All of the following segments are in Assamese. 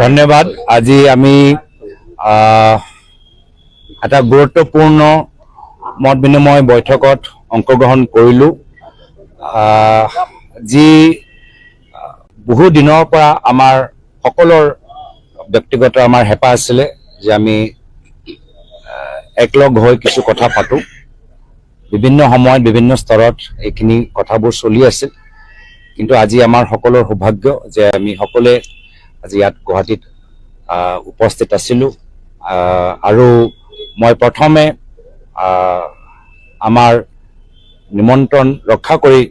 ধন্যবাদ। আজি আমি এটা গুৰুত্বপূৰ্ণ মত বিনিময় বৈঠকত অংশগ্ৰহণ কৰিলোঁ, যি বহু দিনৰ পৰা আমাৰ সকলৰ ব্যক্তিগত আমাৰ হেঁপাহ আছিলে যে আমি একলগ হৈ কিছু কথা পাতোঁ। বিভিন্ন সময়ত বিভিন্ন স্তৰত এইখিনি কথাবোৰ চলি আছিল, কিন্তু আজি আমাৰ সকলৰ সৌভাগ্য যে আমি সকলোৱে আজি ইয়াত গুৱাহাটীত উপস্থিত আছিলোঁ। আৰু মই প্ৰথমে আমাৰ নিমন্ত্ৰণ ৰক্ষা কৰি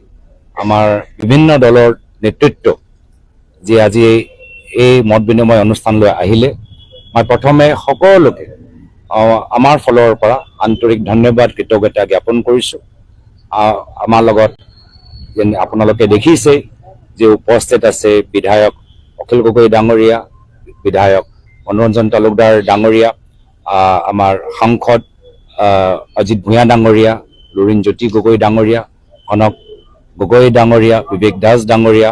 আমাৰ বিভিন্ন দলৰ নেতৃত্ব যি আজি এই মত বিনিময় অনুষ্ঠানলৈ আহিলে, মই প্ৰথমে সকলোকে আমাৰ ফালৰ পৰা আন্তৰিক ধন্যবাদ কৃতজ্ঞতা জ্ঞাপন কৰিছোঁ। আমাৰ লগত আপোনালোকে দেখিছে যে উপস্থিত আছে বিধায়ক অখিল গগৈ ডাঙৰীয়া, বিধায়ক মনোৰঞ্জন তালুকদাৰ ডাঙৰীয়া, আমাৰ সাংসদ অজিত ভূঞা ডাঙৰীয়া, লুৰিণ জ্যোতি গগৈ ডাঙৰীয়া, কনক গগৈ ডাঙৰীয়া, বিবেক দাস ডাঙৰীয়া,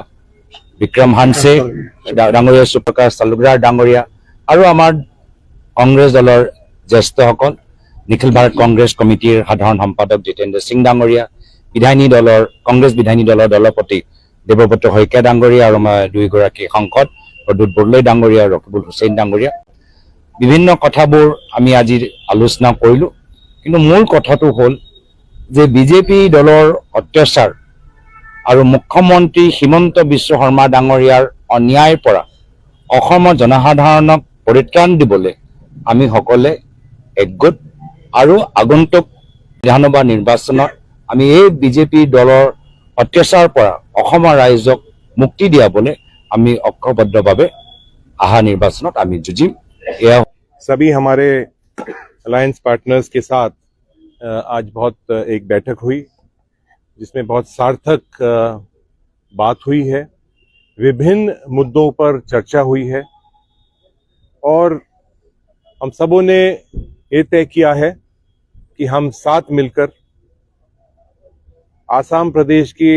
বিক্ৰম হানছে ডাঙৰীয়া, সুপ্ৰকাশ তালুকদাৰ ডাঙৰীয়া, আৰু আমাৰ কংগ্ৰেছ দলৰ জ্যেষ্ঠসকল, নিখিল ভাৰত কংগ্ৰেছ কমিটিৰ সাধাৰণ সম্পাদক জিতেন্দ্ৰ সিং ডাঙৰীয়া, কংগ্ৰেছ বিধায়িনী দলৰ দলপতি দেৱব্ৰত শইকীয়া ডাঙৰীয়া, আৰু আমাৰ দুইগৰাকী সাংসদ প্ৰদ্যুৎ বৰদলৈ ডাঙৰীয়া আৰু ৰকিবুল হুছেইন ডাঙৰীয়া। বিভিন্ন কথাবোৰ আমি আজি আলোচনা কৰিলোঁ, কিন্তু মূল কথাটো হ'ল যে বিজেপি দলৰ অত্যাচাৰ আৰু মুখ্যমন্ত্ৰী হিমন্ত বিশ্ব শৰ্মা ডাঙৰীয়াৰ অন্যায়ৰ পৰা অসমৰ জনসাধাৰণক পৰিত্ৰাণ দিবলৈ আমি সকলোৱে একগোট, আৰু আগন্তুক বিধানসভা নিৰ্বাচনত আমি এই বিজেপি দলৰ অত্যাচাৰৰ পৰা অসমৰ ৰাইজক মুক্তি দিয়াবলৈ আমি ঐক্যবদ্ধভাৱে अहा निर्वाचन आमी जुजिम। सभी हमारे अलायंस पार्टनर्स के साथ आज बहुत एक बैठक हुई, जिसमें बहुत सार्थक बात हुई है, विभिन्न मुद्दों पर चर्चा हुई है, और हम सबों ने ये तय किया है कि हम साथ मिलकर आसाम प्रदेश की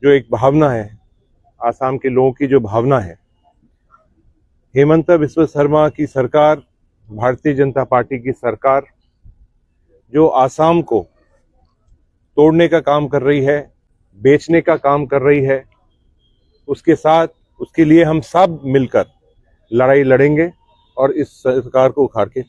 जो एक भावना है, आसाम के लोगों की जो भावना है, हेमंत बिस्वा शर्मा की सरकार, भारतीय जनता पार्टी की सरकार जो आसाम को तोड़ने का काम कर रही है, बेचने का काम कर रही है, उसके साथ उसके लिए हम सब मिलकर लड़ाई लड़ेंगे और इस सरकार को उखाड़ के